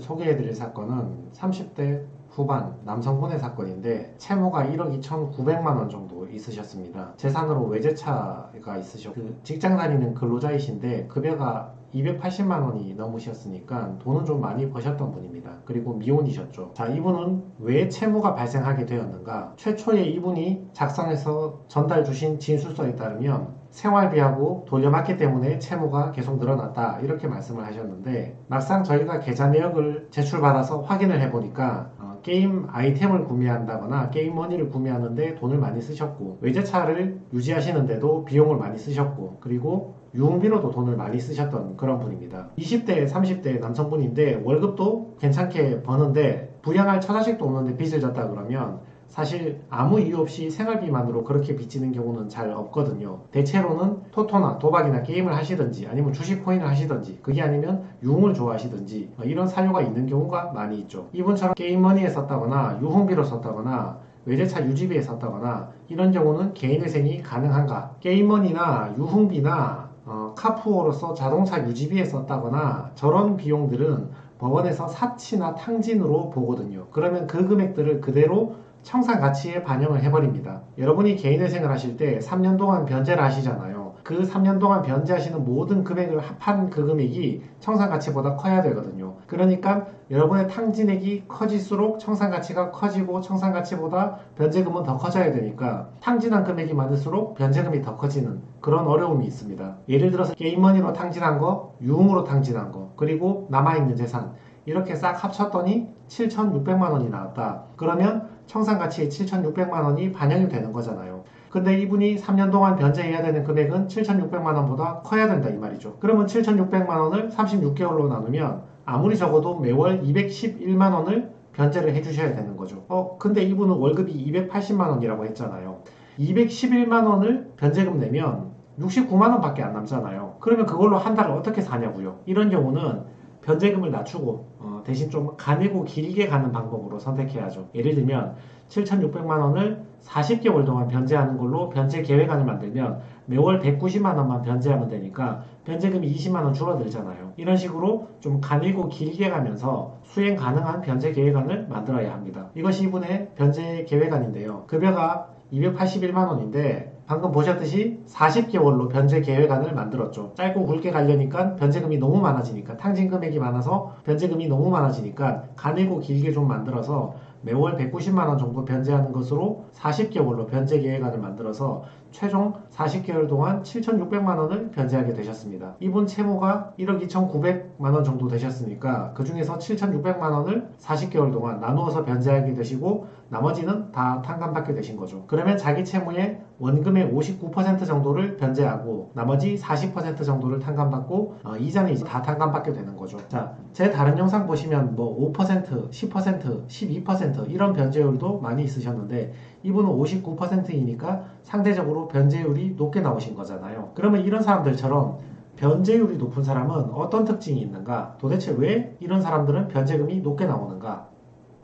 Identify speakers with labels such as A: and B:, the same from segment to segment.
A: 소개해드릴 사건은 30대 후반 남성분의 사건인데 채무가 1억 2,900만 원 정도 있으셨습니다. 재산으로 외제차가 있으셨고 직장 다니는 근로자이신데 급여가 280만 원이 넘으셨으니까 돈은 좀 많이 버셨던 분입니다. 그리고 미혼이셨죠. 자, 이분은 왜 채무가 발생하게 되었는가? 최초에 이분이 작성해서 전달 주신 진술서에 따르면 생활비하고 돌려막기 때문에 채무가 계속 늘어났다 이렇게 말씀을 하셨는데 막상 저희가 계좌 내역을 제출받아서 확인을 해보니까 게임 아이템을 구매한다거나 게임 머니를 구매하는데 돈을 많이 쓰셨고 외제차를 유지하시는데도 비용을 많이 쓰셨고 그리고 유흥비로도 돈을 많이 쓰셨던 그런 분입니다. 20대, 30대 남성분인데 월급도 괜찮게 버는데 부양할 처자식도 없는데 빚을 졌다 그러면 사실 아무 이유 없이 생활비만으로 그렇게 빚지는 경우는 잘 없거든요. 대체로는 토토나 도박이나 게임을 하시든지 아니면 주식 코인을 하시든지 그게 아니면 유흥을 좋아하시든지 이런 사유가 있는 경우가 많이 있죠. 이분처럼 게임머니에 썼다거나 유흥비로 썼다거나 외제차 유지비에 썼다거나 이런 경우는 개인회생이 가능한가? 게임머니나 유흥비나 카푸어로서 자동차 유지비에 썼다거나 저런 비용들은 법원에서 사치나 탕진으로 보거든요. 그러면 그 금액들을 그대로 청산 가치에 반영을 해버립니다. 여러분이 개인회생을 하실 때 3년 동안 변제를 하시잖아요. 그 3년 동안 변제하시는 모든 금액을 합한 그 금액이 청산 가치보다 커야 되거든요. 그러니까 여러분의 탕진액이 커질수록 청산 가치가 커지고 청산 가치보다 변제금은 더 커져야 되니까 탕진한 금액이 많을수록 변제금이 더 커지는 그런 어려움이 있습니다. 예를 들어서 게임머니로 탕진한 거, 유흥으로 탕진한 거, 그리고 남아있는 재산 이렇게 싹 합쳤더니 7,600만 원이 나왔다. 그러면 청산가치의 7,600만 원이 반영이 되는 거잖아요. 근데 이분이 3년 동안 변제해야 되는 금액은 7,600만 원보다 커야 된다 이 말이죠. 그러면 7,600만 원을 36개월로 나누면 아무리 적어도 매월 211만 원을 변제를 해주셔야 되는 거죠. 근데 이분은 월급이 280만 원이라고 했잖아요. 211만 원을 변제금 내면 69만 원밖에 안 남잖아요. 그러면 그걸로 한 달을 어떻게 사냐고요. 이런 경우는 변제금을 낮추고 대신 좀 가늘고 길게 가는 방법으로 선택해야죠. 예를 들면 7,600만 원을 40개월 동안 변제하는 걸로 변제 계획안을 만들면 매월 190만 원만 변제하면 되니까 변제금이 20만 원 줄어들잖아요. 이런 식으로 좀 가늘고 길게 가면서 수행 가능한 변제 계획안을 만들어야 합니다. 이것이 이분의 변제 계획안인데요. 급여가 281만 원인데 방금 보셨듯이 40개월로 변제 계획안을 만들었죠. 짧고 굵게 가려니까 변제금이 너무 많아지니까 탕진 금액이 많아서 변제금이 너무 많아지니까 가늘고 길게 좀 만들어서 매월 190만 원 정도 변제하는 것으로 40개월로 변제 계획안을 만들어서 최종 40개월 동안 7,600만 원을 변제하게 되셨습니다. 이분 채무가 1억 2,900만 원 정도 되셨으니까 그 중에서 7,600만 원을 40개월 동안 나누어서 변제하게 되시고 나머지는 다 탕감받게 되신 거죠. 그러면 자기 채무의 원금의 59% 정도를 변제하고 나머지 40% 정도를 탕감받고 이자는 이제 다 탕감받게 되는 거죠. 자, 제 다른 영상 보시면 뭐 5%, 10%, 12% 이런 변제율도 많이 있으셨는데 이분은 59%이니까 상대적으로 변제율이 높게 나오신 거잖아요. 그러면 이런 사람들처럼 변제율이 높은 사람은 어떤 특징이 있는가? 도대체 왜 이런 사람들은 변제금이 높게 나오는가?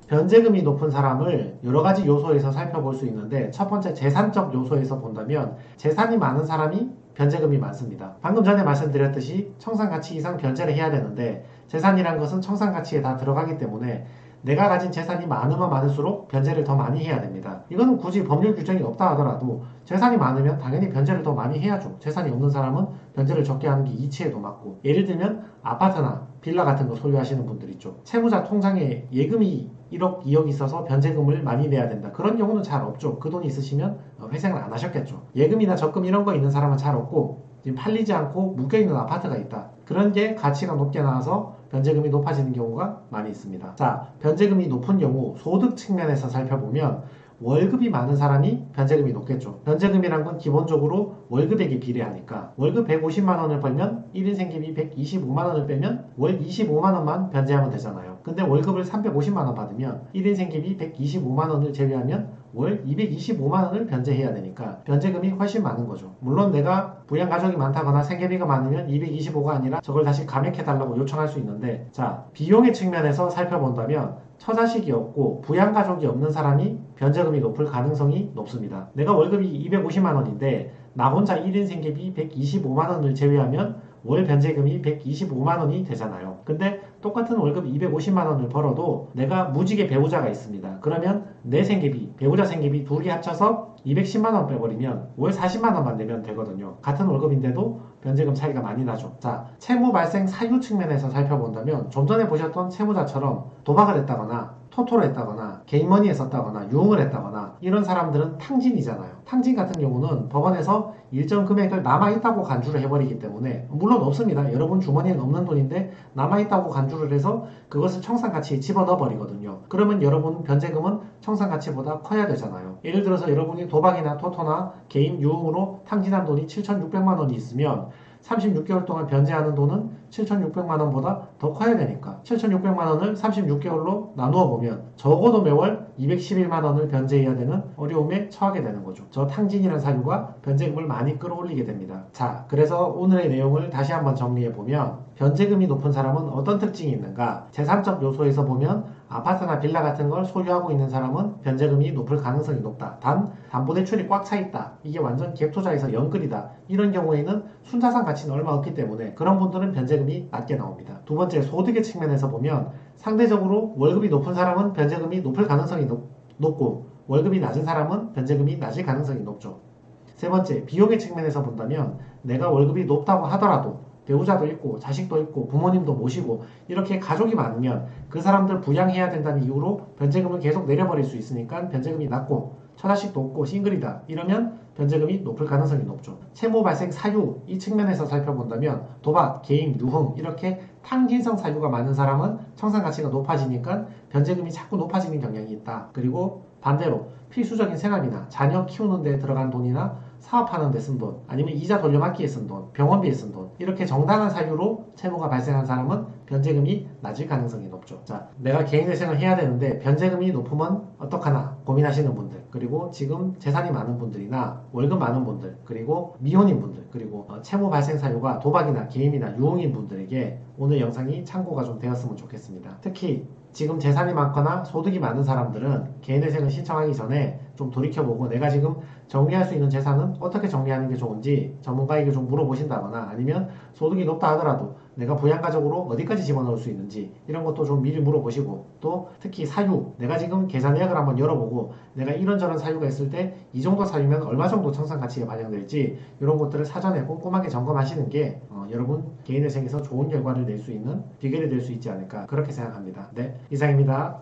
A: 변제금이 높은 사람을 여러 가지 요소에서 살펴볼 수 있는데 첫 번째 재산적 요소에서 본다면 재산이 많은 사람이 변제금이 많습니다. 방금 전에 말씀드렸듯이 청산가치 이상 변제를 해야 되는데 재산이란 것은 청산가치에 다 들어가기 때문에 내가 가진 재산이 많으면 많을수록 변제를 더 많이 해야 됩니다. 이거는 굳이 법률 규정이 없다 하더라도 재산이 많으면 당연히 변제를 더 많이 해야죠. 재산이 없는 사람은 변제를 적게 하는 게 이치에도 맞고 예를 들면 아파트나 빌라 같은 거 소유하시는 분들 있죠. 채무자 통장에 예금이 1억, 2억 있어서 변제금을 많이 내야 된다. 그런 경우는 잘 없죠. 그 돈이 있으시면 회생을 안 하셨겠죠. 예금이나 적금 이런 거 있는 사람은 잘 없고 지금 팔리지 않고 묶여있는 아파트가 있다. 그런 게 가치가 높게 나와서 변제금이 높아지는 경우가 많이 있습니다. 자, 변제금이 높은 경우 소득 측면에서 살펴보면 월급이 많은 사람이 변제금이 높겠죠. 변제금이란 건 기본적으로 월급액에 비례하니까 월급 150만 원을 벌면 1인 생계비 125만 원을 빼면 월 25만 원만 변제하면 되잖아요. 근데 월급을 350만 원 받으면 1인 생계비 125만 원을 제외하면 월 225만 원을 변제해야 되니까 변제금이 훨씬 많은 거죠. 물론 내가 부양가족이 많다거나 생계비가 많으면 225가 아니라 저걸 다시 감액해달라고 요청할 수 있는데 자, 비용의 측면에서 살펴본다면 처자식이 없고 부양가족이 없는 사람이 변제금이 높을 가능성이 높습니다. 내가 월급이 250만 원인데 나 혼자 1인 생계비 125만 원을 제외하면 월 변제금이 125만 원이 되잖아요. 근데 똑같은 월급 250만 원을 벌어도 내가 무직의 배우자가 있습니다. 그러면 내 생계비, 배우자 생계비 둘이 합쳐서 210만 원 빼버리면 월 40만 원만 내면 되거든요. 같은 월급인데도 변제금 차이가 많이 나죠. 자, 채무 발생 사유 측면에서 살펴본다면 좀 전에 보셨던 채무자처럼 도박을 했다거나 토토를 했다거나 개인머니에 썼다거나 유흥을 했다거나 이런 사람들은 탕진이잖아요. 탕진 같은 경우는 법원에서 일정 금액을 남아있다고 간주를 해버리기 때문에 물론 없습니다. 여러분 주머니에 없는 돈인데 남아있다고 간주를 해서 그것을 청산가치에 집어넣어 버리거든요. 그러면 여러분 변제금은 청산가치보다 커야 되잖아요. 예를 들어서 여러분이 도박이나 토토나 개인 유흥으로 탕진한 돈이 7,600만 원이 있으면 36개월 동안 변제하는 돈은 7,600만 원보다 더 커야 되니까 7,600만 원을 36개월로 나누어 보면 적어도 매월 211만 원을 변제해야 되는 어려움에 처하게 되는 거죠. 저 탕진이라는 사유가 변제금을 많이 끌어올리게 됩니다. 자, 그래서 오늘의 내용을 다시 한번 정리해 보면 변제금이 높은 사람은 어떤 특징이 있는가? 재산적 요소에서 보면 아파트나 빌라 같은 걸 소유하고 있는 사람은 변제금이 높을 가능성이 높다. 단 담보대출이 꽉 차 있다. 이게 완전 갭투자에서 영끌이다. 이런 경우에는 순자산 가치는 얼마 없기 때문에 그런 분들은 변제금이 낮게 나옵니다. 두 번째, 소득의 측면에서 보면 상대적으로 월급이 높은 사람은 변제금이 높을 가능성이 높고 월급이 낮은 사람은 변제금이 낮을 가능성이 높죠. 세 번째, 비용의 측면에서 본다면 내가 월급이 높다고 하더라도 배우자도 있고 자식도 있고 부모님도 모시고 이렇게 가족이 많으면 그 사람들 부양해야 된다는 이유로 변제금을 계속 내려버릴 수 있으니까 변제금이 낮고 처자식도 없고 싱글이다 이러면 변제금이 높을 가능성이 높죠. 채무 발생 사유 이 측면에서 살펴본다면 도박, 개인, 유흥 이렇게 탕진성 사유가 많은 사람은 청산가치가 높아지니까 변제금이 자꾸 높아지는 경향이 있다. 그리고 반대로 필수적인 생활비나 자녀 키우는 데 들어간 돈이나 사업하는 데 쓴 돈, 아니면 이자 돌려막기에 쓴 돈, 병원비에 쓴 돈 이렇게 정당한 사유로 채무가 발생한 사람은 변제금이 낮을 가능성이 높죠. 자, 내가 개인회생을 해야 되는데 변제금이 높으면 어떡하나 고민하시는 분들, 그리고 지금 재산이 많은 분들이나 월급 많은 분들, 그리고 미혼인 분들, 그리고 채무 발생 사유가 도박이나 게임이나 유흥인 분들에게 오늘 영상이 참고가 좀 되었으면 좋겠습니다. 특히 지금 재산이 많거나 소득이 많은 사람들은 개인회생을 신청하기 전에 좀 돌이켜보고 내가 지금 정리할 수 있는 재산은 어떻게 정리하는 게 좋은지 전문가에게 좀 물어보신다거나 아니면 소득이 높다 하더라도 내가 부양가족으로 어디까지 집어넣을 수 있는지 이런 것도 좀 미리 물어보시고 또 특히 사유 내가 지금 계좌 내역을 한번 열어보고 내가 이런저런 사유가 있을 때 이 정도 사유면 얼마 정도 청산가치가 반영될지 이런 것들을 사전에 꼼꼼하게 점검하시는 게 여러분 개인회생에서 좋은 결과를 낼 수 있는 비결이 될 수 있지 않을까 그렇게 생각합니다. 네, 이상입니다.